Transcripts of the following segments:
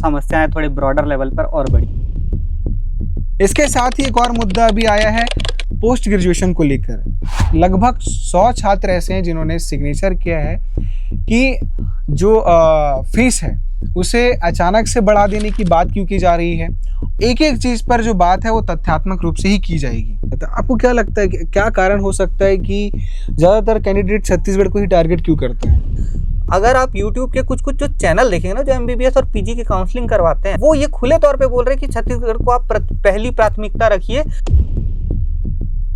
समस्याएं थोड़े broader level पर और बढ़ी। इसके साथ ही एक और मुद्दा अभी आया है पोस्ट ग्रेजुएशन को लेकर। लगभग 100 छात्र ऐसे हैं जिन्होंने सिग्नेचर किया है कि जो फीस है उसे अचानक से बढ़ा देने की बात क्यों की जा रही है। एक एक चीज़ पर जो बात है वो तथ्यात्मक रूप से ही की जाएगी। तो आपको क्या लगता है कि क्या कारण हो सकता है कि ज़्यादातर कैंडिडेट छत्तीसगढ़ को ही टारगेट क्यों करते हैं? अगर आप YouTube के कुछ जो चैनल देखेंगे ना, जो MBBS और PG की काउंसलिंग करवाते हैं, वो ये खुले तौर पे बोल रहे हैं कि छत्तीसगढ़ को आप पहली प्राथमिकता रखिए।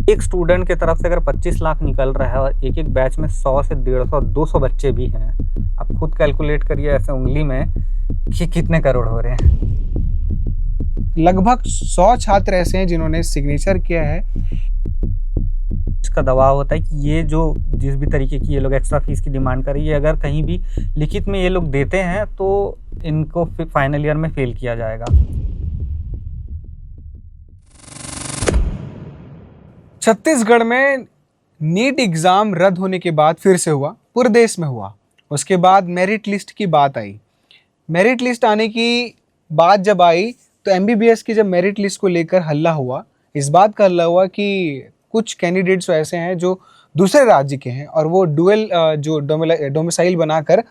एक स्टूडेंट के तरफ से अगर 25 लाख निकल रहा है और एक एक बैच में 100 से 150 200 बच्चे भी हैं, आप खुद कैलकुलेट करिए ऐसे उंगली में कि कितने करोड़ हो रहे हैं। लगभग 100 छात्र ऐसे हैं जिन्होंने सिग्नेचर किया है। इसका दबाव होता है कि ये जो जिस भी तरीके की ये लोग एक्स्ट्रा फीस की डिमांड कर रही है, अगर कहीं भी लिखित में ये लोग देते हैं तो इनको फाइनल ईयर में फेल किया जाएगा। छत्तीसगढ़ में नीट एग्ज़ाम रद्द होने के बाद फिर से हुआ, पूरे देश में हुआ। उसके बाद मेरिट लिस्ट की बात आई। मेरिट लिस्ट आने की बात जब आई तो MBBS की जब मेरिट लिस्ट को लेकर हल्ला हुआ, इस बात का हल्ला हुआ कि कुछ कैंडिडेट्स ऐसे हैं जो दूसरे राज्य के हैं और वो डुअल जो डोमिसाइल बनाकर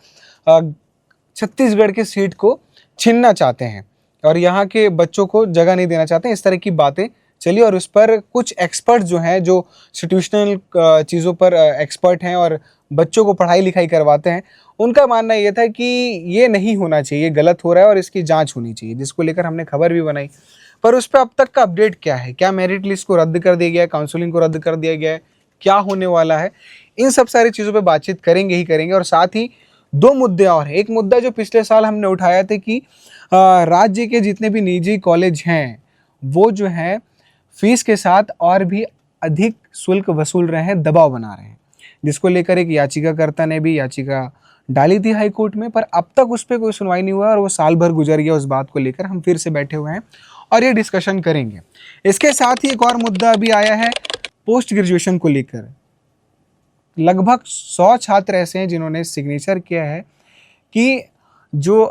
छत्तीसगढ़ के सीट को छीनना चाहते हैं और यहाँ के बच्चों को जगह नहीं देना चाहते हैं। इस तरह की बातें चली और उस पर कुछ एक्सपर्ट जो हैं, जो इंस्टीट्यूशनल चीज़ों पर एक्सपर्ट हैं और बच्चों को पढ़ाई लिखाई करवाते हैं, उनका मानना ये था कि ये नहीं होना चाहिए, गलत हो रहा है और इसकी जांच होनी चाहिए, जिसको लेकर हमने खबर भी बनाई। पर उस पर अब तक का अपडेट क्या है? क्या मेरिट लिस्ट को रद्द कर दिया गया है? काउंसलिंग को रद्द कर दिया गया है? क्या होने वाला है? इन सब सारी चीज़ों पर बातचीत करेंगे ही करेंगे। और साथ ही दो मुद्दे और हैं। एक मुद्दा जो पिछले साल हमने उठाया था कि राज्य के जितने भी निजी कॉलेज हैं वो जो है फीस के साथ और भी अधिक शुल्क वसूल रहे हैं, दबाव बना रहे हैं, जिसको लेकर एक याचिकाकर्ता ने भी याचिका डाली थी हाई कोर्ट में। पर अब तक उस पर कोई सुनवाई नहीं हुआ और वो साल भर गुजर गया। उस बात को लेकर हम फिर से बैठे हुए हैं और ये डिस्कशन करेंगे। इसके साथ ही एक और मुद्दा अभी आया है पोस्ट ग्रेजुएशन को लेकर। लगभग 100 छात्र ऐसे हैं जिन्होंने सिग्नेचर किया है कि जो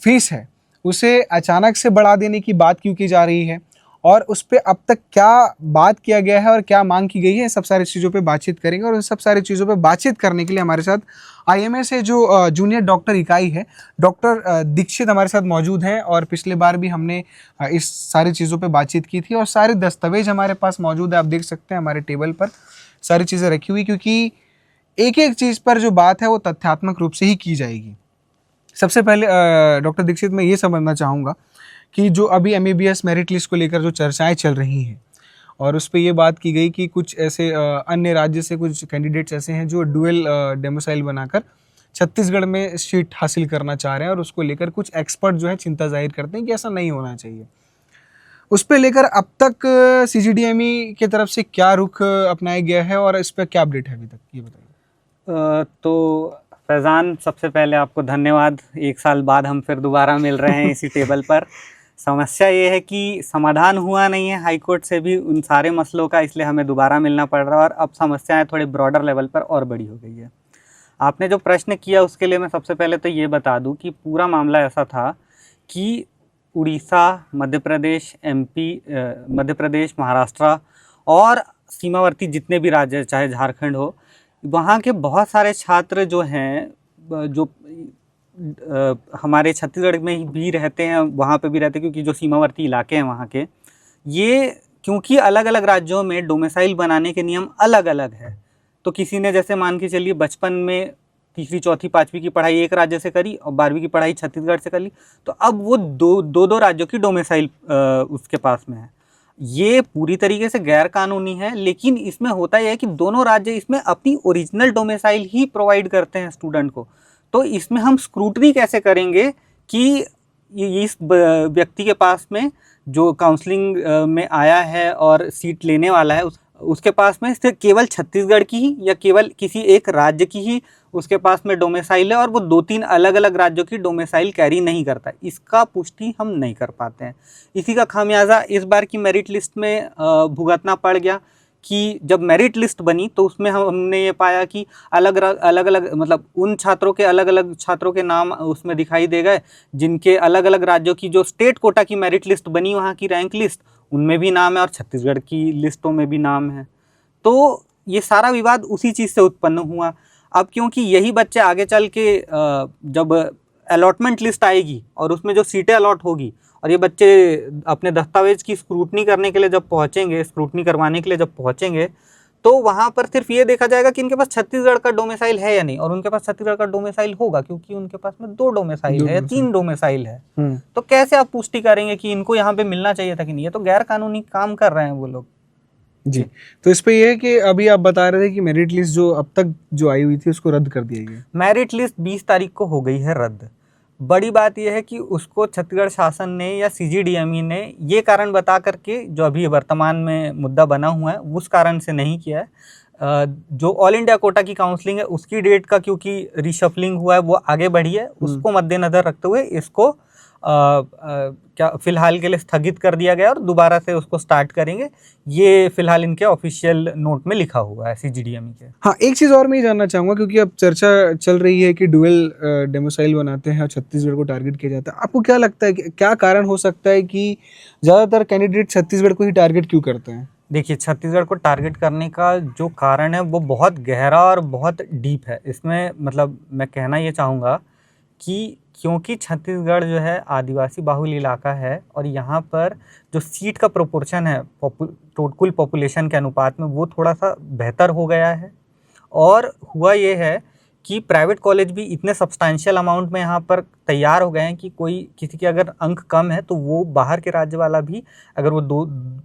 फीस है उसे अचानक से बढ़ा देने की बात क्यों की जा रही है और उस पर अब तक क्या बात किया गया है और क्या मांग की गई है, सब सारी चीज़ों पे बातचीत करेंगे। और उन सब सारी चीज़ों पे बातचीत करने के लिए हमारे साथ IMA से जो जूनियर डॉक्टर इकाई है, डॉक्टर दीक्षित हमारे साथ मौजूद हैं। और पिछले बार भी हमने इस सारी चीज़ों पे बातचीत की थी और सारे दस्तावेज हमारे पास मौजूद है। आप देख सकते हैं हमारे टेबल पर सारी चीज़ें रखी हुई, क्योंकि एक एक चीज़ पर जो बात है वो तथ्यात्मक रूप से ही की जाएगी। सबसे पहले डॉक्टर दीक्षित, मैं ये समझना चाहूँगा कि जो अभी MBBS मेरिट लिस्ट को लेकर जो चर्चाएं चल रही हैं और उस पर ये बात की गई कि कुछ ऐसे अन्य राज्य से कुछ कैंडिडेट्स ऐसे हैं जो डुअल डोमिसाइल बनाकर छत्तीसगढ़ में सीट हासिल करना चाह रहे हैं और उसको लेकर कुछ एक्सपर्ट जो है चिंता जाहिर करते हैं कि ऐसा नहीं होना चाहिए। उस पर लेकर अब तक CGDME की तरफ से क्या रुख अपनाया गया है और इस पर क्या अपडेट है अभी तक, ये बताइए। तो फैज़ान, सबसे पहले आपको धन्यवाद। 1 साल बाद हम फिर दोबारा मिल रहे हैं इसी टेबल पर। समस्या ये है कि समाधान हुआ नहीं है हाई कोर्ट से भी उन सारे मसलों का, इसलिए हमें दोबारा मिलना पड़ रहा है और अब समस्याएं थोड़े ब्रॉडर लेवल पर और बड़ी हो गई है। आपने जो प्रश्न किया उसके लिए मैं सबसे पहले तो ये बता दूं कि पूरा मामला ऐसा था कि उड़ीसा, मध्य प्रदेश, MP, मध्य प्रदेश, महाराष्ट्र और सीमावर्ती जितने भी राज्य, चाहे झारखंड हो, वहाँ के बहुत सारे छात्र जो हैं, जो हमारे छत्तीसगढ़ में भी रहते हैं, वहाँ पे भी रहते हैं, क्योंकि जो सीमावर्ती इलाके हैं वहाँ के, ये क्योंकि अलग अलग राज्यों में डोमिसाइल बनाने के नियम अलग अलग है, तो किसी ने जैसे मान के चलिए बचपन में 3री, 4थी, 5वीं की पढ़ाई एक राज्य से करी और 12वीं की पढ़ाई छत्तीसगढ़ से कर ली, तो अब वो दो राज्यों की डोमिसाइल उसके पास में है। ये पूरी तरीके से गैर कानूनी है, लेकिन इसमें होता यह है कि दोनों राज्य इसमें अपनी ओरिजिनल डोमिसाइल ही प्रोवाइड करते हैं स्टूडेंट को। तो इसमें हम स्क्रूटनी कैसे करेंगे कि इस व्यक्ति के पास में जो काउंसलिंग में आया है और सीट लेने वाला है उसके पास में सिर्फ केवल छत्तीसगढ़ की ही या केवल किसी एक राज्य की ही उसके पास में डोमिसाइल है और वो 2-3 अलग अलग राज्यों की डोमिसाइल कैरी नहीं करता, इसका पुष्टि हम नहीं कर पाते हैं। इसी का खामियाजा इस बार की मेरिट लिस्ट में भुगतना पड़ गया, कि जब मेरिट लिस्ट बनी तो उसमें हमने ये पाया कि अलग अलग मतलब उन छात्रों के अलग अलग छात्रों के नाम उसमें दिखाई दे गए जिनके अलग अलग राज्यों की जो स्टेट कोटा की मेरिट लिस्ट बनी, वहाँ की रैंक लिस्ट, उनमें भी नाम है और छत्तीसगढ़ की लिस्टों में भी नाम है। तो ये सारा विवाद उसी चीज़ से उत्पन्न हुआ। अब क्योंकि यही बच्चे आगे चल के जब अलॉटमेंट लिस्ट आएगी और उसमें जो सीटें अलॉट होगी और ये बच्चे अपने दस्तावेज की स्क्रूटनी करने के लिए जब पहुंचेंगे, स्क्रूटनी करवाने के लिए जब पहुंचेंगे, तो वहां पर सिर्फ ये देखा जाएगा कि इनके पास छत्तीसगढ़ का डोमिसाइल है या नहीं, और उनके पास छत्तीसगढ़ का डोमिसाइल होगा क्योंकि उनके पास में 2 डोमिसाइल है या 3 डोमिसाइल है। तो कैसे आप पुष्टि करेंगे कि इनको यहाँ पे मिलना चाहिए था कि नहीं? ये तो गैर कानूनी काम कर रहे हैं वो लोग। जी, तो इस पे ये है कि अभी आप बता रहे थे कि मेरिट लिस्ट जो अब तक जो आई हुई थी उसको रद्द कर दिया गया। मेरिट लिस्ट 20 तारीख को हो गई है रद्द। बड़ी बात यह है कि उसको छत्तीसगढ़ शासन ने या CGDME ने ये कारण बता करके, जो अभी वर्तमान में मुद्दा बना हुआ है, उस कारण से नहीं किया है। जो ऑल इंडिया कोटा की काउंसलिंग है उसकी डेट का क्योंकि रिशफलिंग हुआ है वो आगे बढ़ी है, उसको मद्देनजर रखते हुए इसको क्या फिलहाल के लिए स्थगित कर दिया गया और दोबारा से उसको स्टार्ट करेंगे। ये फिलहाल इनके ऑफिशियल नोट में लिखा हुआ है CGDME के। हाँ, एक चीज़ और मैं ये जानना चाहूँगा क्योंकि अब चर्चा चल रही है कि डुअल डोमिसाइल बनाते हैं और छत्तीसगढ़ को टारगेट किया जाता है। आपको क्या लगता है कि क्या कारण हो सकता है कि ज़्यादातर कैंडिडेट छत्तीसगढ़ को ही टारगेट क्यों करते हैं? देखिए, छत्तीसगढ़ को टारगेट करने का जो कारण है वो बहुत गहरा और बहुत डीप है। इसमें मतलब मैं कहना ये चाहूँगा कि क्योंकि छत्तीसगढ़ जो है आदिवासी बाहुल इलाका है और यहाँ पर जो सीट का प्रोपोर्शन है कुल पॉपुलेशन के अनुपात में वो थोड़ा सा बेहतर हो गया है। और हुआ ये है कि प्राइवेट कॉलेज भी इतने सब्सटैंशियल अमाउंट में यहाँ पर तैयार हो गए हैं कि कोई किसी के अगर अंक कम है तो वो बाहर के राज्य वाला भी अगर वो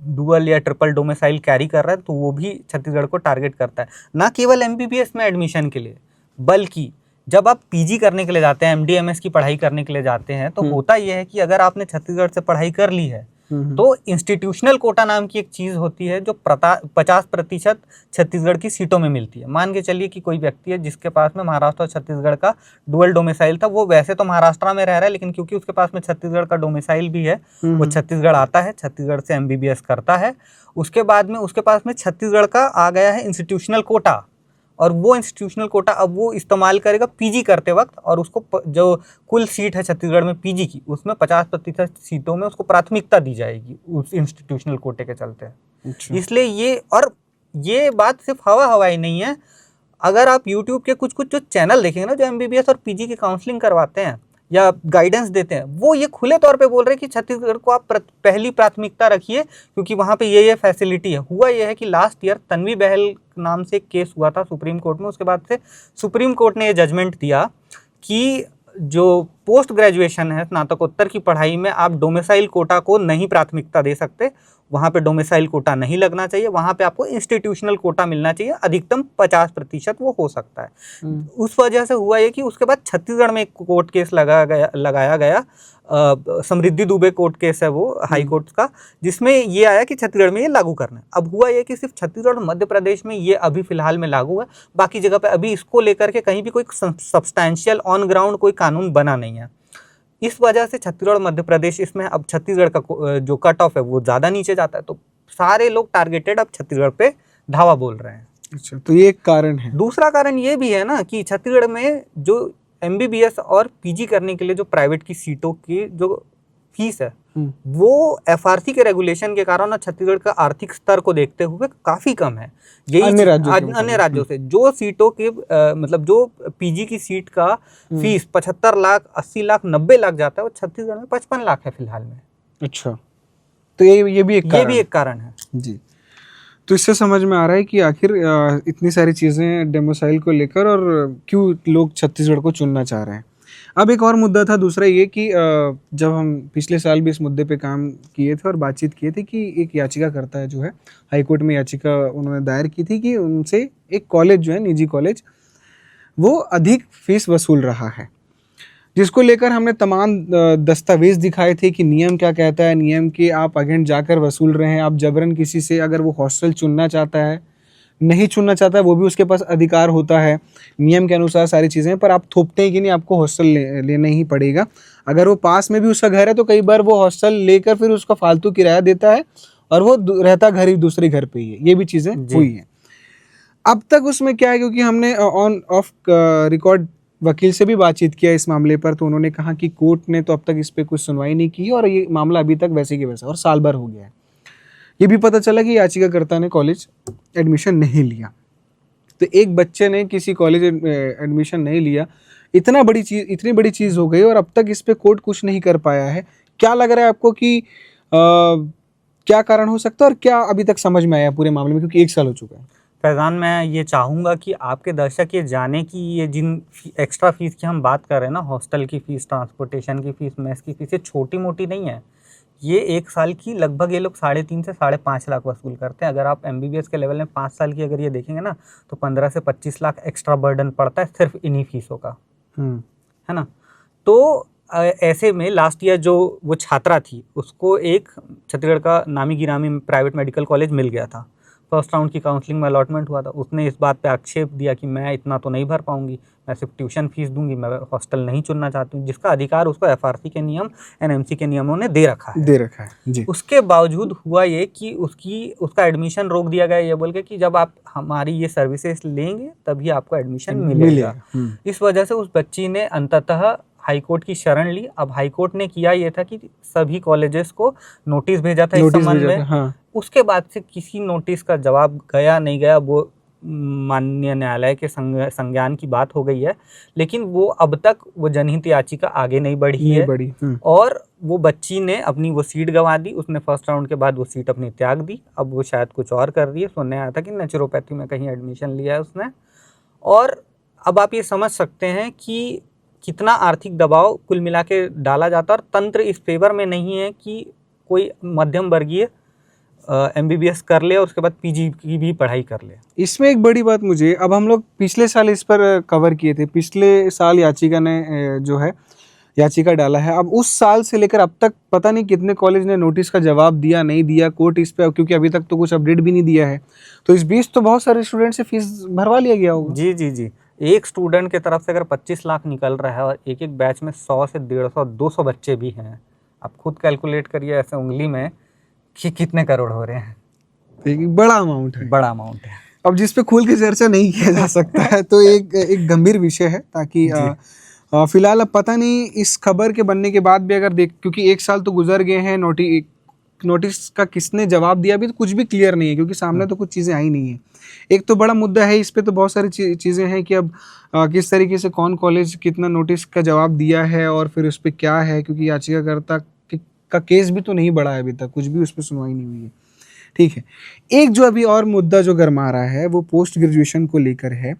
डुअल या ट्रिपल डोमिसाइल कैरी कर रहा है तो वो भी छत्तीसगढ़ को टारगेट करता है। ना केवल MBBS में एडमिशन के लिए, बल्कि जब आप PG करने के लिए जाते हैं, MD MS की पढ़ाई करने के लिए जाते हैं, तो होता यह है कि अगर आपने छत्तीसगढ़ से पढ़ाई कर ली है तो इंस्टीट्यूशनल कोटा नाम की एक चीज़ होती है जो 50% छत्तीसगढ़ की सीटों में मिलती है। मान के चलिए कि कोई व्यक्ति है जिसके पास में महाराष्ट्र और छत्तीसगढ़ का डुअल डोमिसाइल था, वो वैसे तो महाराष्ट्र में रह रहा है लेकिन क्योंकि उसके पास में छत्तीसगढ़ का डोमिसाइल भी है, वो छत्तीसगढ़ आता है, छत्तीसगढ़ से MBBS करता है। उसके बाद में उसके पास में छत्तीसगढ़ का आ गया है इंस्टीट्यूशनल कोटा, और वो इंस्टीट्यूशनल कोटा अब वो इस्तेमाल करेगा PG करते वक्त, और उसको जो कुल सीट है छत्तीसगढ़ में PG की, उसमें 50% सीटों में उसको प्राथमिकता दी जाएगी उस इंस्टीट्यूशनल कोटे के चलते। अच्छा। इसलिए ये बात सिर्फ हवा ही नहीं है। अगर आप YouTube के कुछ जो चैनल देखेंगे ना, जो MBBS और PG की काउंसलिंग करवाते हैं या गाइडेंस देते हैं, वो ये खुले तौर पे बोल रहे हैं कि छत्तीसगढ़ को आप पहली प्राथमिकता रखिए क्योंकि वहाँ पे ये फैसिलिटी है। हुआ ये है कि लास्ट ईयर तन्वी बहल नाम से एक केस हुआ था सुप्रीम कोर्ट में। उसके बाद से सुप्रीम कोर्ट ने ये जजमेंट दिया कि जो पोस्ट ग्रेजुएशन है, स्नातकोत्तर की पढ़ाई में आप डोमिसाइल कोटा को नहीं प्राथमिकता दे सकते, वहाँ पे डोमिसाइल कोटा नहीं लगना चाहिए, वहाँ पे आपको इंस्टीट्यूशनल कोटा मिलना चाहिए, अधिकतम 50% वो हो सकता है। उस वजह से हुआ ये कि उसके बाद छत्तीसगढ़ में एक कोर्ट केस लगाया गया, समृद्धि दुबे कोर्ट केस है वो हाई कोर्ट का, जिसमें ये आया कि छत्तीसगढ़ में ये लागू करना है। अब हुआ ये कि सिर्फ छत्तीसगढ़ और मध्य प्रदेश में ये अभी फिलहाल में लागू है, बाकी जगह पे अभी इसको लेकर के कहीं भी कोई सब्सटैंशियल ऑन ग्राउंड कोई कानून बना नहीं है। इस वजह से छत्तीसगढ़ और मध्य प्रदेश, इसमें अब छत्तीसगढ़ का जो कट ऑफ है वो ज़्यादा नीचे जाता है, तो सारे लोग टारगेटेड अब छत्तीसगढ़ पे धावा बोल रहे हैं। अच्छा, तो ये एक कारण है। दूसरा कारण ये भी है ना कि छत्तीसगढ़ में जो MBBS और PG करने के लिए जो प्राइवेट की सीटों की जो फीस है वो FRC के रेगुलेशन के कारण और छत्तीसगढ़ का आर्थिक स्तर को देखते हुए काफी कम है। यही अन्य राज्यों से जो सीटों के मतलब जो PG की सीट का फीस 75 लाख 80 लाख 90 लाख जाता है, वो छत्तीसगढ़ में 55 लाख है फिलहाल में। अच्छा, तो ये भी एक कारण है जी। तो इससे समझ में आ रहा है कि आखिर इतनी सारी चीज़ें डोमिसाइल को लेकर और क्यों लोग छत्तीसगढ़ को चुनना चाह रहे हैं। अब एक और मुद्दा था दूसरा ये कि जब हम पिछले साल भी इस मुद्दे पे काम किए थे और बातचीत किए थे कि एक याचिका करता है जो है हाईकोर्ट में याचिका उन्होंने दायर की थी कि उनसे एक कॉलेज जो है निजी कॉलेज वो अधिक फीस वसूल रहा है, जिसको लेकर हमने तमाम दस्तावेज दिखाए थे कि नियम क्या कहता है, नियम के आप अगेंस्ट जाकर वसूल रहे हैं। आप जबरन किसी से अगर वो हॉस्टल चुनना चाहता है, नहीं चुनना चाहता है, वो भी उसके पास अधिकार होता है, नियम के अनुसार सारी चीज़ें, पर आप थोपते हैं कि नहीं आपको हॉस्टल लेना ही पड़ेगा। अगर वो पास में भी उसका घर है तो कई बार वो हॉस्टल लेकर फिर उसका फालतू किराया देता है और वो रहता घर ही दूसरे घर पे ही है, ये भी चीजें हुई हैं। अब तक उसमें क्या है, क्योंकि हमने ऑन ऑफ रिकॉर्ड वकील से भी बातचीत किया इस मामले पर, तो उन्होंने कहा कि कोर्ट ने तो अब तक इस पे कुछ सुनवाई नहीं की और ये मामला अभी तक वैसे के वैसा और साल भर हो गया है। ये भी पता चला कि याचिकाकर्ता ने कॉलेज एडमिशन नहीं लिया। तो एक बच्चे ने किसी कॉलेज एडमिशन नहीं लिया, इतनी बड़ी चीज हो गई और अब तक इस पे कोर्ट कुछ नहीं कर पाया है। क्या लग रहा है आपको कि क्या कारण हो सकता है और क्या अभी तक समझ में आया पूरे मामले में, क्योंकि 1 साल हो चुका है? फैज़ान, मैं ये चाहूँगा कि आपके दर्शक ये जाने कि ये जिन एक्स्ट्रा फीस की हम बात कर रहे हैं ना, हॉस्टल की फ़ीस, ट्रांसपोर्टेशन की फ़ीस, मेस की फ़ीस, ये छोटी मोटी नहीं है। ये 1 साल की लगभग ये लोग 3.5 से 5.5 लाख वसूल करते हैं। अगर आप MBBS के लेवल में 5 साल की अगर ये देखेंगे ना, तो 15 से 25 लाख एक्स्ट्रा बर्डन पड़ता है सिर्फ इन्हीं फीसों का, है ना। तो ऐसे में लास्ट ईयर जो वो छात्रा थी, उसको एक छत्तीसगढ़ का नामी गिरामी प्राइवेट मेडिकल कॉलेज मिल गया था। फर्स्ट राउंड की काउंसलिंग में अलॉटमेंट हुआ था। उसने इस बात पे आक्षेप दिया कि मैं इतना तो नहीं भर पाऊंगी, मैं सिर्फ ट्यूशन फीस दूंगी, मैं हॉस्टल नहीं चुनना चाहती हूँ, जिसका अधिकार उसको FRC के नियम, NMC के नियमों ने दे रखा है जी। उसके बावजूद हुआ ये कि उसका एडमिशन रोक दिया गया, ये बोल के कि जब आप हमारी ये सर्विसेज लेंगे तभी आपको एडमिशन मिलेगा। इस वजह से उस बच्ची ने अंततः हाईकोर्ट की शरण ली। अब हाईकोर्ट ने किया ये था कि सभी कॉलेजेस को नोटिस भेजा था इस संबंध में। हाँ। उसके बाद से किसी नोटिस का जवाब गया नहीं गया, वो माननीय न्यायालय के संज्ञान की बात हो गई है, लेकिन वो अब तक वो जनहित याचिका आगे नहीं बढ़ी है। और वो बच्ची ने अपनी वो सीट गंवा दी। उसने फर्स्ट राउंड के बाद वो सीट अपनी त्याग दी। अब वो शायद कुछ और कर रही है। सुनने आया था कि नेचुरोपैथी में कहीं एडमिशन लिया है उसने। और अब आप ये समझ सकते हैं कि कितना आर्थिक दबाव कुल मिला के डाला जाता है और तंत्र इस फेवर में नहीं है कि कोई मध्यम वर्गीय MBBS कर ले और उसके बाद PG की भी पढ़ाई कर ले। इसमें एक बड़ी बात मुझे, अब हम लोग पिछले साल इस पर कवर किए थे, पिछले साल याचिका ने जो है याचिका डाला है। अब उस साल से लेकर अब तक पता नहीं कितने कॉलेज ने नोटिस का जवाब दिया, नहीं दिया कोर्ट इस पे, क्योंकि अभी तक तो कुछ अपडेट भी नहीं दिया है। तो इस बीच तो बहुत सारे स्टूडेंट से फीस भरवा लिया गया होगा। जी। एक स्टूडेंट के तरफ से अगर 25 लाख निकल रहा है और एक बैच में 100 से 150 200 बच्चे भी हैं, आप खुद कैलकुलेट करिए ऐसे उंगली में कि कितने करोड़ हो रहे हैं। एक बड़ा अमाउंट है। अब जिस पे खुल के चर्चा नहीं किया जा सकता है तो एक गंभीर विषय है, ताकि फिलहाल अब पता नहीं इस खबर के बनने के बाद भी अगर क्योंकि 1 साल तो गुजर गए हैं, नोटिस का किसने जवाब दिया अभी तो कुछ भी क्लियर नहीं है, क्योंकि सामने तो कुछ चीज़ें आई नहीं है। एक तो बड़ा मुद्दा है, इस पे तो बहुत सारी चीज़ें हैं कि अब किस तरीके से कौन कॉलेज कितना नोटिस का जवाब दिया है और फिर उस पर क्या है, क्योंकि याचिकाकर्ता का केस भी तो नहीं बढ़ा है, अभी तक कुछ भी उस पर सुनवाई नहीं हुई है। ठीक है, एक जो अभी और मुद्दा जो गरमा रहा है वो पोस्ट ग्रेजुएशन को लेकर है।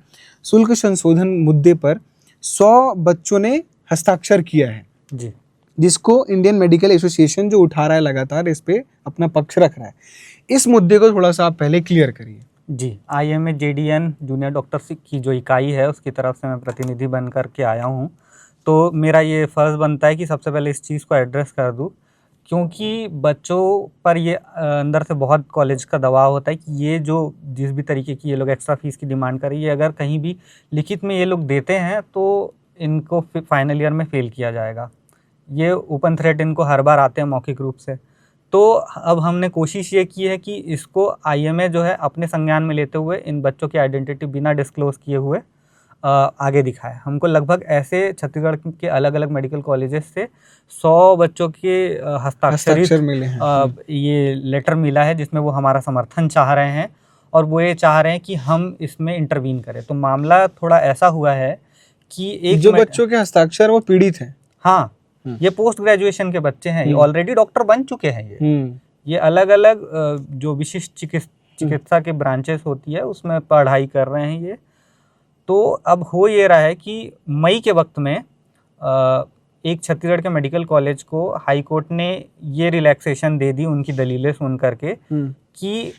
शुल्क संशोधन मुद्दे पर 100 बच्चों ने हस्ताक्षर किया है जी, जिसको इंडियन मेडिकल एसोसिएशन जो उठा रहा है लगातार, इस पे अपना पक्ष रख रहा है। इस मुद्दे को थोड़ा सा आप पहले क्लियर करिए। जी, IMA-JDN जूनियर डॉक्टर की जो इकाई है उसकी तरफ से मैं प्रतिनिधि बन कर के आया हूँ। तो मेरा ये फ़र्ज़ बनता है कि सबसे पहले इस चीज़ को एड्रेस कर दूँ, क्योंकि बच्चों पर ये अंदर से बहुत कॉलेज का दबाव होता है कि ये जो जिस भी तरीके की ये लोग एक्स्ट्रा फीस की डिमांड कर रही है, अगर कहीं भी लिखित में ये लोग देते हैं तो इनको फाइनल ईयर में फ़ेल किया जाएगा। ये ओपन थ्रेट इनको हर बार आते हैं मौखिक रूप से। तो अब हमने कोशिश ये की है कि इसको IMA जो है अपने संज्ञान में लेते हुए इन बच्चों की आइडेंटिटी बिना डिस्क्लोज़ किए हुए आगे दिखाए। हमको लगभग ऐसे छत्तीसगढ़ के अलग अलग मेडिकल कॉलेजेस से 100 बच्चों के हस्ताक्षरित मिले हैं। ये लेटर मिला है जिसमें वो हमारा समर्थन चाह रहे हैं और वो ये चाह रहे हैं कि हम इसमें इंटरवीन करें। तो मामला थोड़ा ऐसा हुआ है कि एक जो बच्चों के हस्ताक्षर वो पीड़ित हैं। हाँ, ये पोस्ट ग्रेजुएशन के बच्चे हैं, ये ऑलरेडी डॉक्टर बन चुके हैं। ये अलग अलग जो विशिष्ट चिकित्सा के ब्रांचेस होती है उसमें पढ़ाई कर रहे हैं ये। तो अब हो ये रहा है कि मई के वक्त में एक छत्तीसगढ़ के मेडिकल कॉलेज को हाई कोर्ट ने ये रिलैक्सेशन दे दी उनकी दलीलें सुन करके कि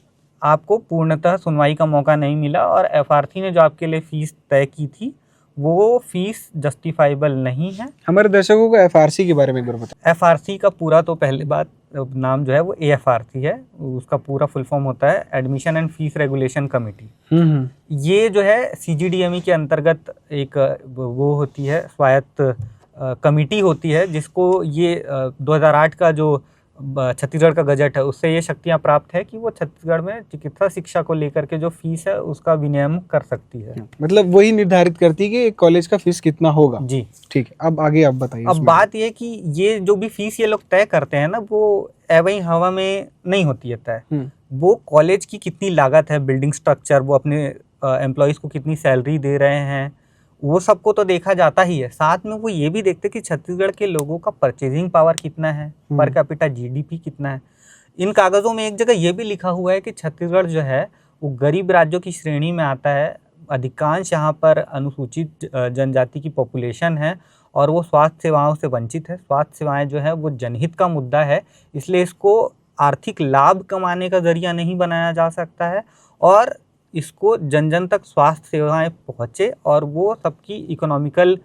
आपको पूर्णतः सुनवाई का मौका नहीं मिला और FRC ने जो आपके लिए फ़ीस तय की थी वो फीस जस्टिफाइबल नहीं है। हमारे दर्शकों को FRC के बारे में एक बार बताएं। FRC का पूरा तो पहले बात नाम जो है वो AFRC है, उसका पूरा फुल फॉर्म होता है admission and fees regulation committee. ये जो है CGDME के अंतर्गत एक वो होती है स्वायत्त कमेटी होती है जिसको ये 2008 का जो छत्तीसगढ़ का गजट है उससे ये शक्तियां प्राप्त है कि वो छत्तीसगढ़ में चिकित्सा शिक्षा को लेकर के जो फीस है उसका विनियमन कर सकती है। मतलब वही निर्धारित करती है कि एक कॉलेज का फीस कितना होगा। जी ठीक है, अब आगे आप बताइए। अब बात ये कि ये जो भी फीस ये लोग तय करते हैं ना, वो एवं हवा में नहीं होती है तय। वो कॉलेज की कितनी लागत है, बिल्डिंग स्ट्रक्चर, वो अपने एम्प्लॉयज़ को कितनी सैलरी दे रहे हैं, वो सबको तो देखा जाता ही है। साथ में वो ये भी देखते कि छत्तीसगढ़ के लोगों का परचेजिंग पावर कितना है, पर कैपिटा जीडीपी कितना है। इन कागज़ों में एक जगह ये भी लिखा हुआ है कि छत्तीसगढ़ जो है वो गरीब राज्यों की श्रेणी में आता है। अधिकांश यहाँ पर अनुसूचित जनजाति की पॉपुलेशन है और वो स्वास्थ्य सेवाओं से वंचित है। स्वास्थ्य सेवाएं जो है वो जनहित का मुद्दा है, इसलिए इसको आर्थिक लाभ कमाने का जरिया नहीं बनाया जा सकता है और इसको जन जन तक स्वास्थ्य सेवाएं पहुँचे और वो सबकी इकोनॉमिकल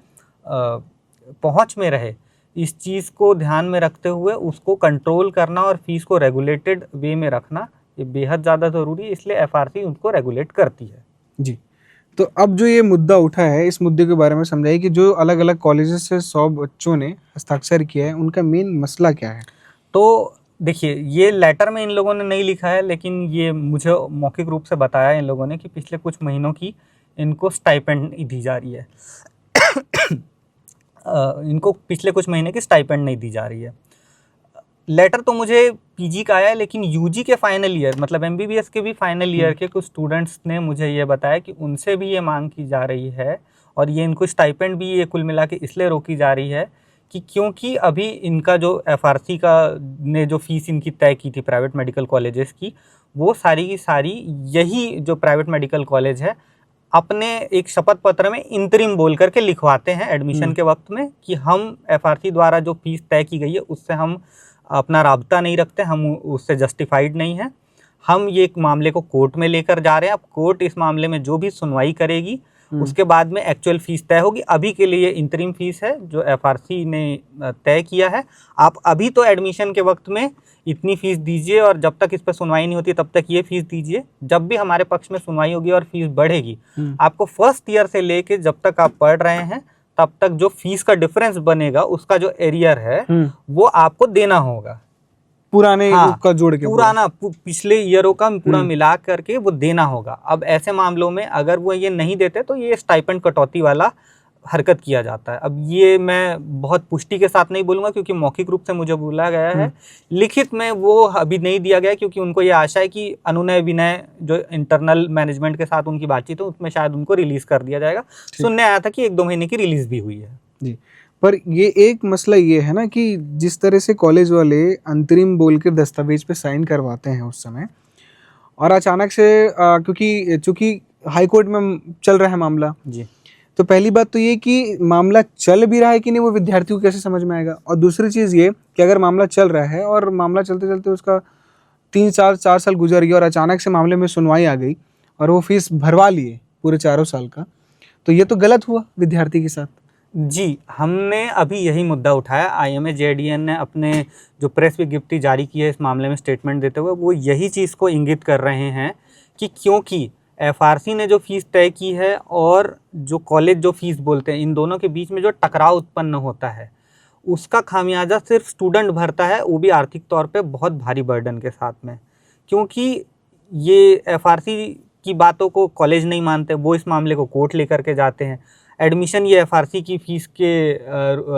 पहुँच में रहे। इस चीज़ को ध्यान में रखते हुए उसको कंट्रोल करना और फीस को रेगुलेटेड वे में रखना ये बेहद ज़्यादा ज़रूरी है, इसलिए एफआरसी उनको रेगुलेट करती है। जी, तो अब जो ये मुद्दा उठा है, इस मुद्दे के बारे में समझाइए कि जो अलग अलग कॉलेजेस से 100 बच्चों ने हस्ताक्षर किया है, उनका मेन मसला क्या है? तो देखिए, ये लेटर में इन लोगों ने नहीं लिखा है, लेकिन ये मुझे मौखिक रूप से बताया इन लोगों ने कि पिछले कुछ महीनों की इनको स्टाइपेंड दी जा रही है। इनको पिछले कुछ महीने की स्टाइपेंड नहीं दी जा रही है। लेटर तो मुझे पीजी का आया है, लेकिन यूजी के फाइनल ईयर मतलब एमबीबीएस के भी फाइनल ईयर के कुछ स्टूडेंट्स ने मुझे ये बताया कि उनसे भी ये मांग की जा रही है और ये इनको स्टाइपेंड भी ये कुल मिला के इसलिए रोकी जा रही है कि क्योंकि अभी इनका जो एफआरसी का ने जो फीस इनकी तय की थी प्राइवेट मेडिकल कॉलेजेस की, वो सारी की सारी यही जो प्राइवेट मेडिकल कॉलेज है अपने एक शपथ पत्र में इंतरिम बोल करके लिखवाते हैं एडमिशन के वक्त में कि हम एफआरसी द्वारा जो फीस तय की गई है उससे हम अपना राब्ता नहीं रखते, हम उससे जस्टिफाइड नहीं है, हम ये एक मामले को कोर्ट में लेकर जा रहे हैं। अब कोर्ट इस मामले में जो भी सुनवाई करेगी उसके बाद में एक्चुअल फीस तय होगी। अभी के लिए इंतरिम फीस है जो एफआरसी ने तय किया है। आप अभी तो एडमिशन के वक्त में इतनी फीस दीजिए और जब तक इस पर सुनवाई नहीं होती तब तक ये फीस दीजिए। जब भी हमारे पक्ष में सुनवाई होगी और फीस बढ़ेगी, आपको फर्स्ट ईयर से लेके जब तक आप पढ़ रहे हैं तब तक जो फीस का डिफरेंस बनेगा, उसका जो एरियर है वो आपको देना होगा, पुराने का जोड़ के, पुराना पिछले ईयरों का पूरा मिला करके वो देना होगा। अब ऐसे मामलों में अगर वो ये नहीं देते तो ये स्टाइपेंड कटौती वाला हरकत किया जाता है। अब ये मैं बहुत पुष्टि के साथ नहीं बोलूँगा क्योंकि मौखिक रूप से मुझे बोला गया है, लिखित में वो अभी नहीं दिया गया क्योंकि उनको ये आशा है कि अनुनय विनय जो इंटरनल मैनेजमेंट के साथ उनकी बातचीत है उसमें शायद उनको रिलीज़ कर दिया जाएगा। सुनने आया था कि 1-2 महीने की रिलीज़ भी हुई है। जी, पर ये एक मसला ये है ना कि जिस तरह से कॉलेज वाले अंतरिम बोल के दस्तावेज पे साइन करवाते हैं उस समय, और अचानक से क्योंकि चूंकि हाई कोर्ट में चल रहा है मामला जी, तो पहली बात तो ये कि मामला चल भी रहा है कि नहीं वो विद्यार्थियों को कैसे समझ में आएगा। और दूसरी चीज़ ये कि अगर मामला चल रहा है और मामला चलते चलते उसका 3-4 साल गुजर गया और अचानक से मामले में सुनवाई आ गई और वो फीस भरवा लिए पूरे 4 साल का, तो ये तो गलत हुआ विद्यार्थी के साथ। जी, हमने अभी यही मुद्दा उठाया। IMA-JDN ने अपने जो प्रेस विज्ञप्ति जारी की है इस मामले में स्टेटमेंट देते हुए वो यही चीज़ को इंगित कर रहे हैं कि क्योंकि एफआरसी ने जो फीस तय की है और जो कॉलेज जो फीस बोलते हैं, इन दोनों के बीच में जो टकराव उत्पन्न होता है उसका खामियाजा सिर्फ स्टूडेंट भरता है, वो भी आर्थिक तौर पे बहुत भारी बर्डन के साथ में। क्योंकि ये एफआरसी की बातों को कॉलेज नहीं मानते, वो इस मामले को कोर्ट लेकर के जाते हैं। एडमिशन ये एफआरसी की फीस के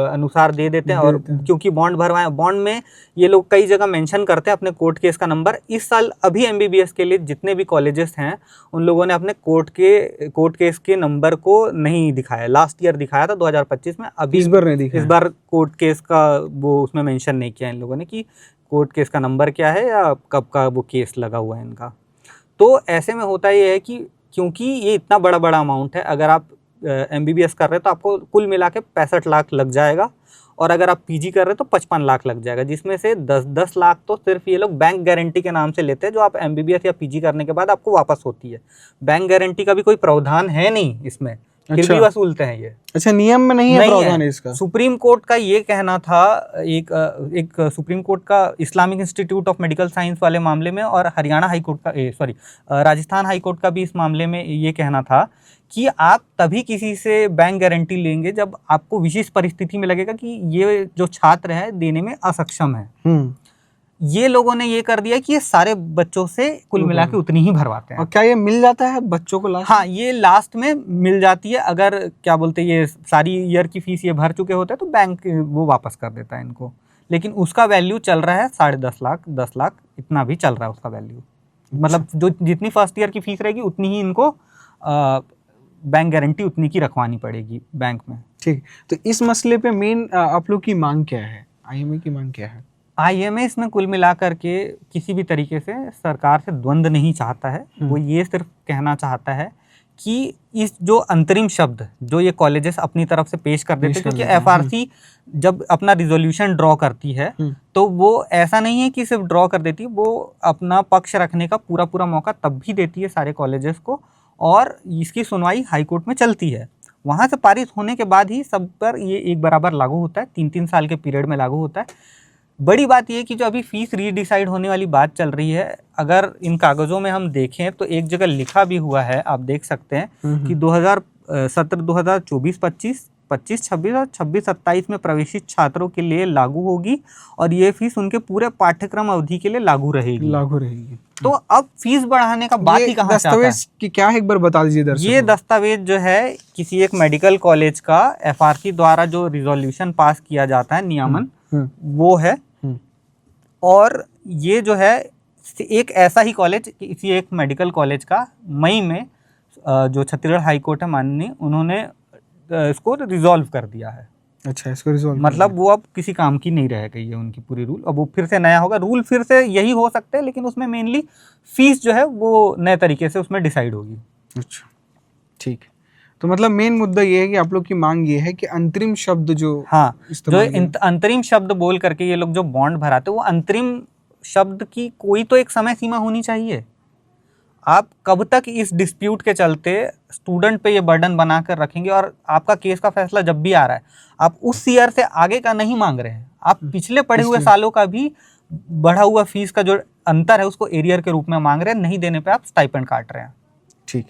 अनुसार दे देते हैं और क्योंकि बॉन्ड भरवाए, बॉन्ड में ये लोग कई जगह मेंशन करते हैं अपने कोर्ट केस का नंबर। इस साल अभी एमबीबीएस के लिए जितने भी कॉलेजेस हैं उन लोगों ने अपने कोर्ट केस के नंबर को नहीं दिखाया। लास्ट ईयर दिखाया था 2025 में, अभी इस बार नहीं दिखाया। इस बार कोर्ट केस का वो उसमें मेंशन नहीं किया इन लोगों ने कि कोर्ट केस का नंबर क्या है या कब का वो केस लगा हुआ है इनका। तो ऐसे में होता ये है कि क्योंकि ये इतना बड़ा अमाउंट है, अगर आप एमबीबीएस कर रहे हैं तो आपको कुल मिला के 65 लाख लग जाएगा और अगर आप पीजी कर रहे हैं तो 55 लाख लग जाएगा, जिसमें से 10 लाख तो सिर्फ ये लोग बैंक गारंटी के नाम से लेते हैं जो आप एमबीबीएस या पीजी करने के बाद आपको वापस होती है। बैंक गारंटी का भी कोई प्रावधान है नहीं इसमें, फिर भी वसूलते हैं ये। अच्छा, नियम में नहीं है प्रावधान इसका। सुप्रीम कोर्ट का ये कहना था, एक सुप्रीम कोर्ट का Islamic institute of medical science वाले मामले में और हरियाणा हाई कोर्ट का राजस्थान हाई कोर्ट का भी इस मामले में ये कहना था कि आप तभी किसी से बैंक गारंटी लेंगे जब आपको विशेष परिस्थिति में लगेगा कि ये जो छात्र है देने में असक्षम है। ये लोगों ने ये कर दिया कि ये सारे बच्चों से कुल मिला के उतनी ही भरवाते हैं। और क्या ये मिल जाता है बच्चों को लास्ट? हाँ, ये लास्ट में मिल जाती है। अगर क्या बोलते हैं, ये सारी ईयर की फीस ये भर चुके होते हैं तो बैंक वो वापस कर देता है इनको। लेकिन उसका वैल्यू चल रहा है 10.5 लाख, 10 लाख इतना भी चल रहा है उसका वैल्यू। मतलब जो जितनी फर्स्ट ईयर की फीस रहेगी उतनी ही इनको बैंक गारंटी उतनी की रखवानी पड़ेगी बैंक में। ठीक, तो इस मसले पे मेन आप लोग की मांग क्या है? आईएमए की मांग क्या है? आईएमए इसमें कुल मिला करके किसी भी तरीके से सरकार से द्वंद्व नहीं चाहता है। वो ये सिर्फ कहना चाहता है कि इस जो अंतरिम शब्द जो ये कॉलेजेस अपनी तरफ से पेश कर देते हैं, क्योंकि एफआरसी जब अपना रिजोल्यूशन ड्रॉ करती है तो वो ऐसा नहीं है कि सिर्फ ड्रॉ कर देती है, वो अपना पक्ष रखने का पूरा पूरा मौका तब भी देती है सारे कॉलेजेस को, और इसकी सुनवाई हाई कोर्ट में चलती है। वहाँ से पारित होने के बाद ही सब पर ये एक बराबर लागू होता है, 3-3 साल के पीरियड में लागू होता है। बड़ी बात यह कि जो अभी फीस रीडिसाइड होने वाली बात चल रही है, अगर इन कागज़ों में हम देखें तो एक जगह लिखा भी हुआ है, आप देख सकते हैं कि 2017, 2024, 25, 26 और 26-27 में प्रवेशित छात्रों के लिए लागू होगी और ये फीस उनके पूरे पाठ्यक्रम अवधि के लिए लागू रहेगी। तो अब फीस बढ़ाने का बात ही कहाँ से आता है? दस्तावेज की क्या है, एक बार बता दीजिए दर्शकों। ये दस्तावेज जो है किसी एक मेडिकल कॉलेज का एफआरसी द्वारा जो रिजोल्यूशन पास किया जाता है, नियमन, वो है। और ये जो है एक ऐसा ही कॉलेज, किसी एक मेडिकल कॉलेज का मई में जो छत्तीसगढ़ हाई कोर्ट है माननीय, उन्होंने इसको रिजॉल्व कर दिया है। अच्छा, इसको रिजॉल्व मतलब वो अब किसी काम की नहीं रह गई है उनकी पूरी रूल। अब वो फिर से नया होगा, रूल फिर से यही हो सकते हैं, लेकिन उसमें मेनली फीस जो है वो नए तरीके से उसमें डिसाइड होगी। अच्छा, ठीक है। तो मतलब मेन मुद्दा ये है कि आप लोग की मांग ये है कि अंतरिम शब्द जो, हाँ, जो अंतरिम शब्द बोल करके ये लोग जो बॉन्ड भराते, वो अंतरिम शब्द की कोई तो एक समय सीमा होनी चाहिए। आप कब तक इस डिस्प्यूट के चलते स्टूडेंट पे ये बर्डन बना कर रखेंगे? और आपका केस का फैसला जब भी आ रहा है, आप उस ईयर से आगे का नहीं मांग रहे हैं, आप पिछले पढ़े हुए सालों का भी बढ़ा हुआ फीस का जो अंतर है उसको एरियर के रूप में मांग रहे हैं। नहीं देने पे आप स्टाइपेंड काट रहे हैं। ठीक,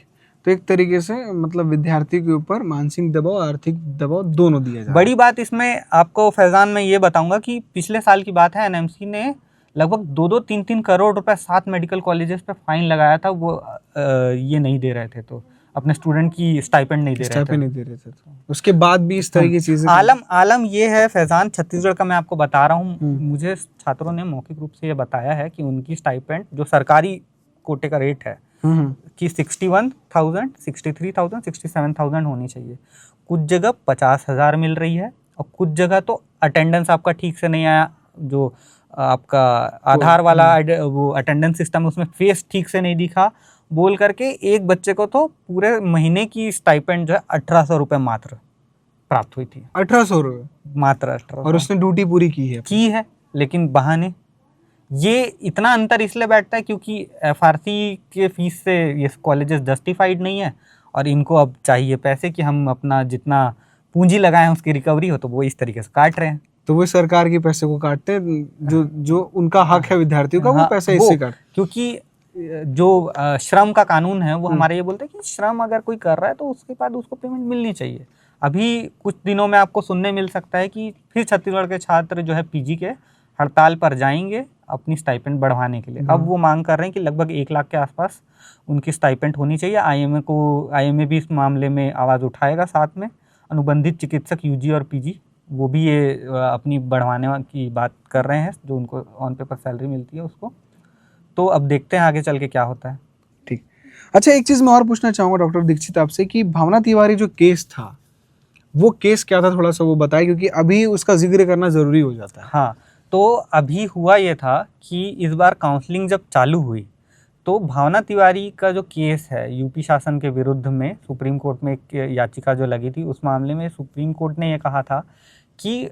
तो एक तरीके से मतलब विद्यार्थी के ऊपर मानसिक दबाव, आर्थिक दबाव दोनों दिया जाए। बड़ी बात इसमें आपको फैजान मैं ये बताऊंगा कि पिछले साल की बात है, एनएमसी ने लगभग 2-3 करोड़ रुपए 7 मेडिकल कॉलेजेस पे फाइन लगाया था। वो ये नहीं दे रहे थे, तो अपने स्टूडेंट की स्टाइपेंड नहीं दे रहे थे। तो उसके बाद भी इस तरह की चीजें आलम ये है फैजान, छत्तीसगढ़ का मैं आपको बता रहा हूँ। मुझे छात्रों ने मौखिक रूप से ये बताया है कि उनकी स्टाइपेंड जो सरकारी कोटे का रेट है कि 61,000, 63,000, 67,000 होनी चाहिए। कुछ जगह 50,000 मिल रही है, और कुछ जगह तो अटेंडेंस आपका ठीक से नहीं आया, जो आपका आधार वाला वो अटेंडेंस सिस्टम, उसमें फेस ठीक से नहीं दिखा बोल करके एक बच्चे को तो पूरे महीने की स्टाइपेंड जो है 1,800 रुपये मात्र प्राप्त हुई थी। 1,800 रुपये मात्र? 1,800। और उसने ड्यूटी पूरी की है, लेकिन बहाने। ये इतना अंतर इसलिए बैठता है क्योंकि एफआरसी के फीस से ये कॉलेजेस जस्टिफाइड नहीं है, और इनको अब चाहिए पैसे कि हम अपना जितना पूंजी लगाए हैं उसकी रिकवरी हो, तो वो इस तरीके से काट रहे हैं। तो वो सरकार के पैसे को काटते हैं, जो उनका हक है विद्यार्थियों का, वो पैसा इससे काट। क्योंकि जो श्रम का कानून है वो हमारे ये बोलते हैं कि श्रम अगर कोई कर रहा है तो उसके बाद उसको पेमेंट मिलनी चाहिए। अभी कुछ दिनों में आपको सुनने मिल सकता है कि फिर छत्तीसगढ़ के छात्र जो है पीजी के हड़ताल पर जाएंगे अपनी स्टाइपेंड बढ़वाने के लिए। अब वो मांग कर रहे हैं कि लगभग 1 लाख के आसपास उनकी स्टाइपेंड होनी चाहिए। आईएमए भी इस मामले में आवाज़ उठाएगा। साथ में अनुबंधित चिकित्सक यूजी और पीजी वो भी ये अपनी बढ़वाने की बात कर रहे हैं, जो उनको ऑन पेपर सैलरी मिलती है उसको। तो अब देखते हैं आगे चल के क्या होता है। ठीक, अच्छा, एक चीज़ मैं और पूछना चाहूँगा डॉक्टर दीक्षित आपसे कि भावना तिवारी जो केस था, वो केस क्या था, थोड़ा सा वो बताएं, क्योंकि अभी उसका जिक्र करना ज़रूरी हो जाता है। हाँ, तो अभी हुआ ये था कि इस बार काउंसलिंग जब चालू हुई तो भावना तिवारी का जो केस है यूपी शासन के विरुद्ध में सुप्रीम कोर्ट में एक याचिका जो लगी थी, उस मामले में सुप्रीम कोर्ट ने ये कहा था कि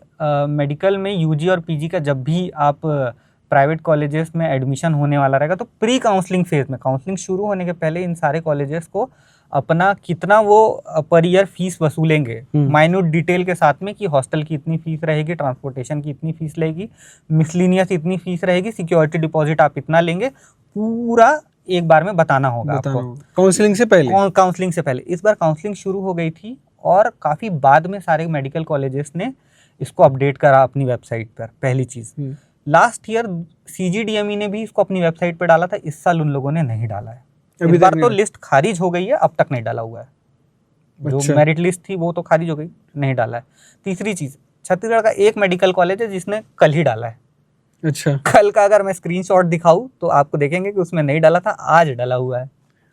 मेडिकल में यूजी और पीजी का जब भी आप प्राइवेट कॉलेजेस में एडमिशन होने वाला रहेगा तो प्री काउंसलिंग फेज में, काउंसलिंग शुरू होने के पहले इन सारे कॉलेजेस को अपना कितना वो पर ईयर फीस वसूलेंगे माइन्यूट डिटेल के साथ में, कि हॉस्टल की इतनी फीस रहेगी, ट्रांसपोर्टेशन की इतनी फीस लगेगी, मिसलिनियस इतनी फीस रहेगी, सिक्योरिटी डिपॉजिट आप इतना लेंगे, पूरा एक बार में बताना होगा आपको काउंसलिंग से पहले। काउंसलिंग से पहले इस बार काउंसलिंग शुरू हो गई थी और काफ़ी बाद में सारे मेडिकल कॉलेजेस ने इसको अपडेट करा अपनी वेबसाइट पर। पहली चीज़ लास्ट ईयर CGDME ने भी इसको अपनी वेबसाइट पे डाला था, इस साल उन लोगों ने नहीं डाला है। अभी इस बार तक तो नहीं। लिस्ट खारिज हो गई है, अब तक नहीं डाला हुआ है। जो अच्छा। मेरिट लिस्ट थी वो तो खारिज हो गई, नहीं डाला है। तीसरी चीज, छत्तीसगढ़ का एक मेडिकल कॉलेज है जिसने कल ही डाला है। अच्छा, कल का अगर मैं स्क्रीनशॉट दिखाऊं तो आपको देखेंगे कि उसमें नहीं डाला था, आज डाला हुआ है।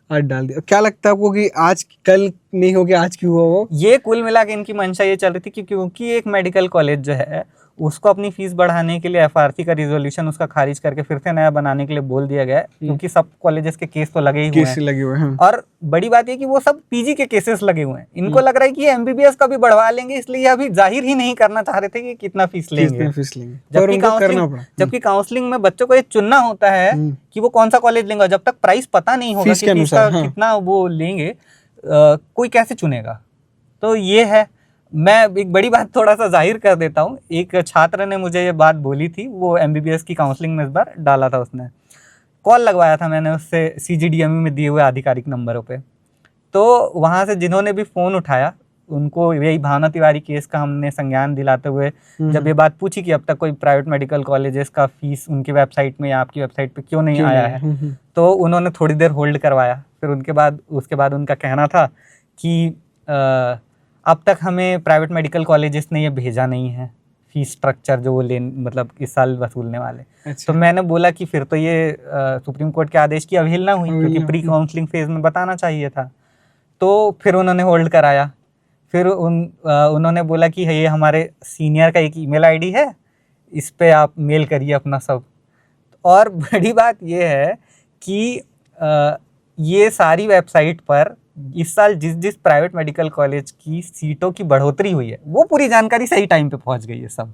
आज डाल दिया। क्या लगता है आपको कि आज कल नहीं हो गया, आज क्यों हुआ वो? ये कुल मिला के इनकी मंशा ये चल रही थी कि क्योंकि एक मेडिकल कॉलेज जो है उसको अपनी फीस बढ़ाने के लिए FRC का रिजोल्यूशन उसका खारिज करके फिर से नया बनाने के लिए बोल दिया गया है, क्योंकि सब कॉलेजेस के केस तो लगे ही हुए केस हैं। लगे हुए हैं। और बड़ी बात ये कि वो सब PG के केसेस लगे हुए हैं। इनको लग रहा है कि ये MBBS का भी बढ़वा लेंगे, इसलिए ये अभी जाहिर ही नहीं करना चाह रहे थे कि कितना फीस लेंगे। कितने फीस लेंगे, पर उनको करना पड़ा। जबकि काउंसलिंग में बच्चों को ये चुनना होता है कि वो कौन सा कॉलेज लेंगे, जब तक प्राइस पता नहीं होगा फीस कि के फीस का अनुसार, हाँ। कितना वो लेंगे, कोई कैसे चुनेगा। तो ये है। मैं एक बड़ी बात थोड़ा सा जाहिर कर देता हूँ। एक छात्र ने मुझे ये बात बोली थी, वो MBBS की काउंसलिंग में इस बार डाला था, उसने कॉल लगवाया था मैंने उससे CGDME में दिए हुए आधिकारिक नंबरों पे। तो वहाँ से जिन्होंने भी फ़ोन उठाया उनको यही भावना तिवारी केस का हमने संज्ञान दिलाते हुए जब ये बात पूछी कि अब तक कोई प्राइवेट मेडिकल कॉलेजेस का फीस उनकी वेबसाइट में या आपकी वेबसाइट पे क्यों नहीं आया है, तो उन्होंने थोड़ी देर होल्ड करवाया। फिर उसके बाद उनका कहना था कि अब तक हमें प्राइवेट मेडिकल कॉलेजेस ने ये भेजा नहीं है फीस स्ट्रक्चर जो वो मतलब इस साल वसूलने वाले। अच्छा। तो मैंने बोला कि फिर तो ये सुप्रीम कोर्ट के आदेश की अवहेलना हुई, क्योंकि प्री काउंसलिंग फेज में बताना चाहिए था। तो फिर उन्होंने होल्ड कराया। फिर उन्होंने बोला कि ये हमारे सीनियर का एक ईमेल आईडी है, इस पे आप मेल करिए अपना सब। और बड़ी बात ये है कि ये सारी वेबसाइट पर इस साल जिस प्राइवेट मेडिकल कॉलेज की सीटों की बढ़ोतरी हुई है वो पूरी जानकारी सही टाइम पे पहुंच गई है सब।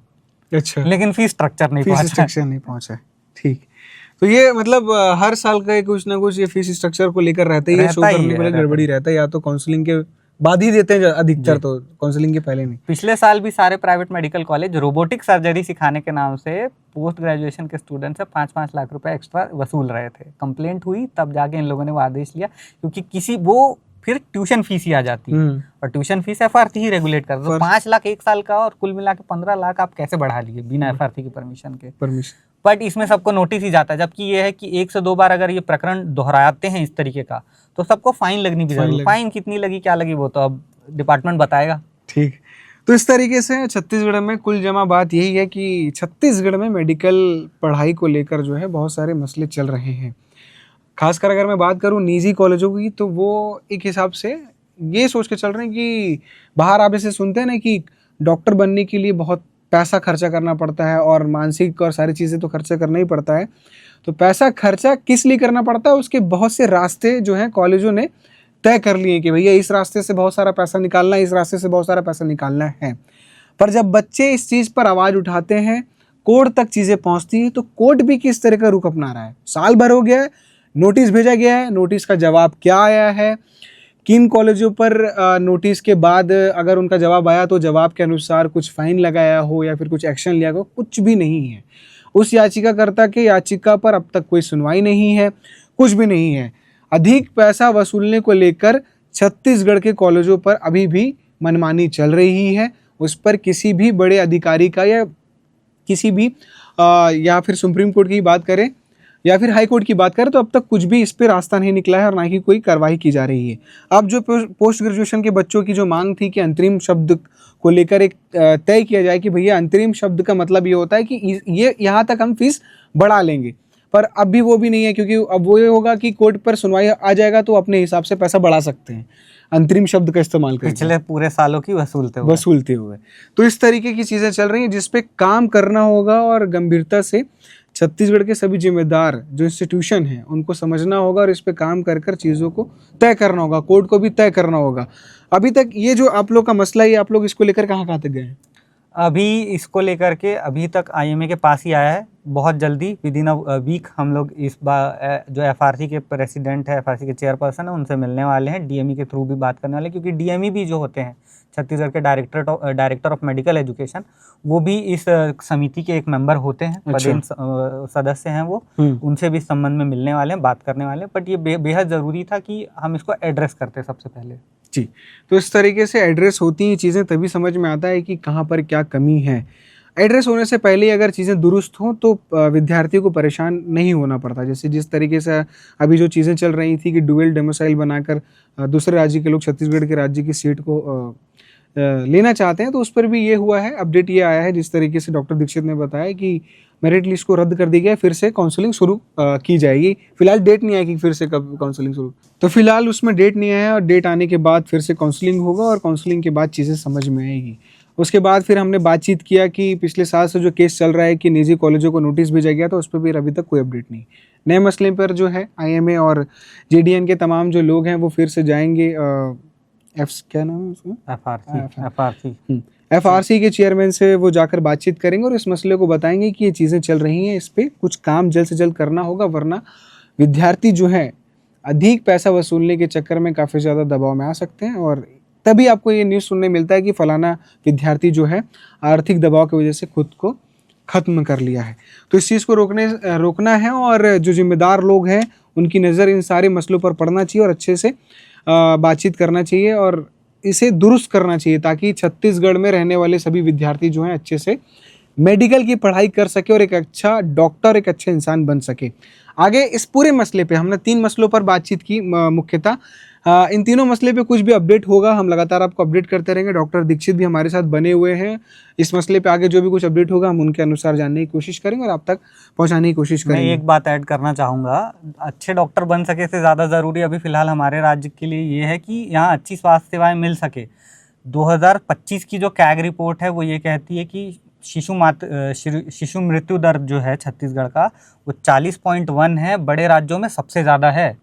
अच्छा। लेकिन फीस स्ट्रक्चर नहीं पहुंचा। ठीक। तो ये मतलब हर साल का कुछ ना कुछ ये फीस स्ट्रक्चर को लेकर रहता है, ये शो करने के लिए गड़बड़ी रहता है, या तो काउंसलिंग के बाद ही देते हैं अधिकतर, तो काउंसलिंग के पहले नहीं। पिछले साल भी सारे private medical college robotic surgery सिखाने के नाम से पोस्ट ग्रेजुएशन के स्टूडेंट से 5-5 लाख रुपए एक्स्ट्रा वसूल रहे थे। कंप्लेंट हुई तब जाके इन लोगों ने वो आदेश लिया, क्योंकि वो फिर ट्यूशन फीस ही आ जाती है, और ट्यूशन फीस FRC ही रेगुलेट करता है। तो 5 लाख एक साल का और कुल मिला के 15 लाख आप कैसे बढ़ा लिए बिना FRC की परमिशन के। बट इसमें सबको नोटिस ही जाता है, जबकि ये है कि 1 से 2 बार अगर ये प्रकरण दोहराते हैं इस तरीके का तो सबको फाइन लगनी भी जरूरी। फाइन कितनी लगी क्या लगी वो तो अब डिपार्टमेंट बताएगा। ठीक। तो इस तरीके से छत्तीसगढ़ में कुल जमा बात यही है कि छत्तीसगढ़ में मेडिकल पढ़ाई को लेकर जो है बहुत सारे मसले चल रहे हैं। खासकर अगर मैं बात करूं निजी कॉलेजों की, तो वो एक हिसाब से ये सोच के चल रहे हैं कि बाहर आप ऐसे सुनते हैं ना कि डॉक्टर बनने के लिए बहुत पैसा खर्चा करना पड़ता है और मानसिक और सारी चीज़ें तो खर्चा करना ही पड़ता है। तो पैसा खर्चा किस लिए करना पड़ता है, उसके बहुत से रास्ते जो हैं कॉलेजों ने तय कर लिए कि भैया इस रास्ते से बहुत सारा पैसा निकालना है, इस रास्ते से बहुत सारा पैसा निकालना है। पर जब बच्चे इस चीज़ पर आवाज़ उठाते हैं, कोर्ट तक चीज़ें पहुँचती हैं, तो कोर्ट भी किस तरह का रुख अपना रहा है। साल भर हो गया है, नोटिस भेजा गया है, नोटिस का जवाब क्या आया है, किन कॉलेजों पर नोटिस के बाद अगर उनका जवाब आया तो जवाब के अनुसार कुछ फाइन लगाया हो या फिर कुछ एक्शन लिया हो, कुछ भी नहीं है। उस याचिकाकर्ता के याचिका पर अब तक कोई सुनवाई नहीं है, कुछ भी नहीं है। अधिक पैसा वसूलने को लेकर छत्तीसगढ़ के कॉलेजों पर अभी भी मनमानी चल रही है। उस पर किसी भी बड़े अधिकारी का या किसी भी या फिर सुप्रीम कोर्ट की बात करें या फिर हाई कोर्ट की बात करें तो अब तक कुछ भी इस पर रास्ता नहीं निकला है और ना ही कोई कार्रवाई की जा रही है। अब जो पोस्ट ग्रेजुएशन के बच्चों की जो मांग थी कि अंतरिम शब्द को लेकर एक तय किया जाए कि भैया अंतरिम शब्द का मतलब ये होता है कि ये यहाँ तक हम फीस बढ़ा लेंगे, पर अब भी वो भी नहीं है, क्योंकि अब वो ये होगा कि कोर्ट पर सुनवाई आ जाएगा तो अपने हिसाब से पैसा बढ़ा सकते हैं अंतरिम शब्द का इस्तेमाल करके, पिछले पूरे सालों की वसूलते हुए। तो इस तरीके की चीज़ें चल रही हैं जिसपे काम करना होगा और गंभीरता से छत्तीसगढ़ के सभी जिम्मेदार जो इंस्टीट्यूशन हैं उनको समझना होगा और इस पे काम कर कर चीज़ों को तय करना होगा, कोर्ट को भी तय करना होगा। अभी तक ये जो आप लोग का मसला है, आप लोग इसको लेकर कहाँ तक गए हैं? अभी इसको लेकर के अभी तक IMA के पास ही आया है। बहुत जल्दी विदिन अ वीक हम लोग इस बार जो FRC के प्रेसिडेंट है, FRC के चेयरपर्सन है, उनसे मिलने वाले हैं, DME के थ्रू भी बात करने वाले हैं, क्योंकि DME भी जो होते हैं छत्तीसगढ़ के डायरेक्टर ऑफ मेडिकल एजुकेशन, वो भी इस समिति के एक मेंबर होते हैं। अच्छा। पदेन सदस्य हैं वो, उनसे भी इस संबंध में मिलने वाले हैं, बात करने वाले हैं। बट ये बेहद ज़रूरी था कि हम इसको एड्रेस करते सबसे पहले जी। तो इस तरीके से एड्रेस होती हैं चीज़ें, तभी समझ में आता है कि कहाँ पर क्या कमी है। एड्रेस होने से पहले अगर चीज़ें दुरुस्त हों तो विद्यार्थियों को परेशान नहीं होना पड़ता। जैसे जिस तरीके से अभी जो चीज़ें चल रही थी कि डुअल डोमिसाइल बनाकर दूसरे राज्य के लोग छत्तीसगढ़ के राज्य की सीट को लेना चाहते हैं, तो उस पर भी ये हुआ है, अपडेट ये आया है। जिस तरीके से डॉक्टर दीक्षित ने बताया कि मेरिट लिस्ट को रद्द कर दी गया, फिर से काउंसलिंग शुरू की जाएगी। फिलहाल डेट नहीं आएगी फिर से कब काउंसलिंग शुरू, तो फिलहाल उसमें डेट नहीं आया, और डेट आने के बाद फिर से काउंसलिंग होगा और काउंसलिंग के बाद चीज़ें समझ में आएगी। उसके बाद फिर हमने बातचीत किया कि पिछले साल से जो केस चल रहा है कि निजी कॉलेजों को नोटिस भेजा गया, तो उस पर भी अभी तक कोई अपडेट नहीं। नए मसले पर जो है IMA और JDN के तमाम जो लोग हैं वो फिर से जाएंगे क्या नाम है उसमें, FRC के चेयरमैन से वो जाकर बातचीत करेंगे और इस मसले को बताएंगे कि ये चीज़ें चल रही हैं, इस पर कुछ काम जल्द से जल्द करना होगा, वरना विद्यार्थी जो है अधिक पैसा वसूलने के चक्कर में काफ़ी ज़्यादा दबाव में आ सकते हैं। और तभी आपको ये न्यूज़ सुनने मिलता है कि फलाना विद्यार्थी जो है आर्थिक दबाव की वजह से खुद को ख़त्म कर लिया है। तो इस चीज़ को रोकना है, और जो जिम्मेदार लोग हैं उनकी नज़र इन सारे मसलों पर पड़ना चाहिए और अच्छे से बातचीत करना चाहिए और इसे दुरुस्त करना चाहिए, ताकि छत्तीसगढ़ में रहने वाले सभी विद्यार्थी जो हैं अच्छे से मेडिकल की पढ़ाई कर सके और एक अच्छा डॉक्टर, एक अच्छे इंसान बन सके। आगे इस पूरे मसले पे हमने 3 मसलों पर बातचीत की मुख्यतः। इन तीनों मसले पे कुछ भी अपडेट होगा हम लगातार आपको अपडेट करते रहेंगे। डॉक्टर दीक्षित भी हमारे साथ बने हुए हैं। इस मसले पे आगे जो भी कुछ अपडेट होगा हम उनके अनुसार जानने की कोशिश करेंगे और आप तक पहुंचाने की कोशिश करेंगे। मैं एक बात ऐड करना चाहूँगा, अच्छे डॉक्टर बन सके से ज़्यादा ज़रूरी अभी फ़िलहाल हमारे राज्य के लिए ये है कि यहाँ अच्छी स्वास्थ्य सेवाएँ मिल सके। 2025 की जो कैग रिपोर्ट है वो ये कहती है कि शिशु मृत्यु दर जो है छत्तीसगढ़ का वो 40.1 है, बड़े राज्यों में सबसे ज़्यादा है।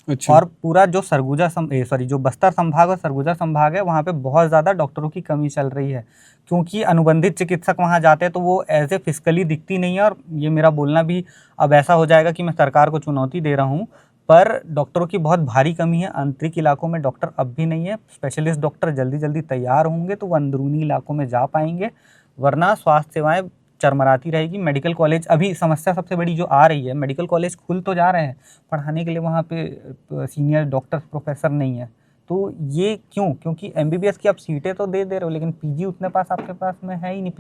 अच्छा। और पूरा जो जो बस्तर संभाग और सरगुजा संभाग है वहाँ पे बहुत ज़्यादा डॉक्टरों की कमी चल रही है, क्योंकि अनुबंधित चिकित्सक वहाँ जाते हैं तो वो एज ए फिजिकली दिखती नहीं है। और ये मेरा बोलना भी अब ऐसा हो जाएगा कि मैं सरकार को चुनौती दे रहा हूँ, पर डॉक्टरों की बहुत भारी कमी है। आंतरिक इलाकों में डॉक्टर अब भी नहीं है। स्पेशलिस्ट डॉक्टर जल्दी जल्दी तैयार होंगे तो वो अंदरूनी इलाकों में जा पाएंगे, वरना स्वास्थ्य सेवाएं चरमराती रहेगी। मेडिकल कॉलेज अभी समस्या सबसे बड़ी जो आ रही है, मेडिकल कॉलेज खुल तो जा रहे हैं, पढ़ाने के लिए वहाँ पे सीनियर डॉक्टर प्रोफेसर नहीं है। तो ये क्यों? क्योंकि MBBS की आप सीटें तो दे रहे हो, लेकिन PG उतने पास आपके पास में है ही नहीं।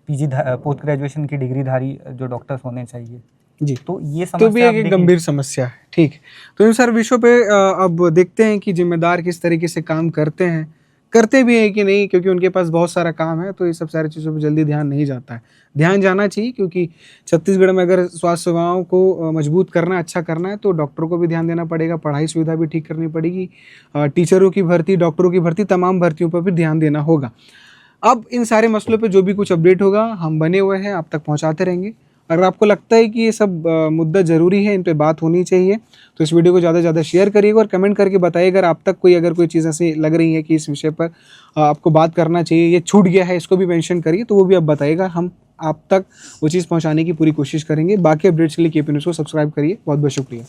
PG पोस्ट ग्रेजुएशन की डिग्रीधारी जो डॉक्टर्स होने चाहिए जी। तो ये समस्या तो भी एक गंभीर समस्या है। ठीक, तो इन सारे विषयों पे अब देखते हैं कि जिम्मेदार किस तरीके से काम करते भी हैं कि नहीं, क्योंकि उनके पास बहुत सारा काम है। तो ये सब सारी चीज़ों पे जल्दी ध्यान नहीं जाता है। ध्यान जाना चाहिए, क्योंकि छत्तीसगढ़ में अगर स्वास्थ्य सेवाओं को मजबूत करना, अच्छा करना है, तो डॉक्टरों को भी ध्यान देना पड़ेगा, पढ़ाई सुविधा भी ठीक करनी पड़ेगी, टीचरों की भर्ती, डॉक्टरों की भर्ती, तमाम भर्तियों पर भी ध्यान देना होगा। अब इन सारे मसलों पर जो भी कुछ अपडेट होगा हम बने हुए हैं, आप तक पहुँचाते रहेंगे। अगर आपको लगता है कि ये सब मुद्दा ज़रूरी है, इन पे बात होनी चाहिए, तो इस वीडियो को ज़्यादा से ज़्यादा शेयर करिएगा और कमेंट करके बताइएगा अगर आप तक अगर कोई चीज़ ऐसी लग रही है कि इस विषय पर आपको बात करना चाहिए, ये छूट गया है, इसको भी मेंशन करिए, तो वो भी आप बताइएगा। हम आप तक वो चीज़ पहुंचाने की पूरी कोशिश करेंगे। बाकी अपडेट्स के लिए KP न्यूज़ को सब्सक्राइब करिए। बहुत बहुत शुक्रिया।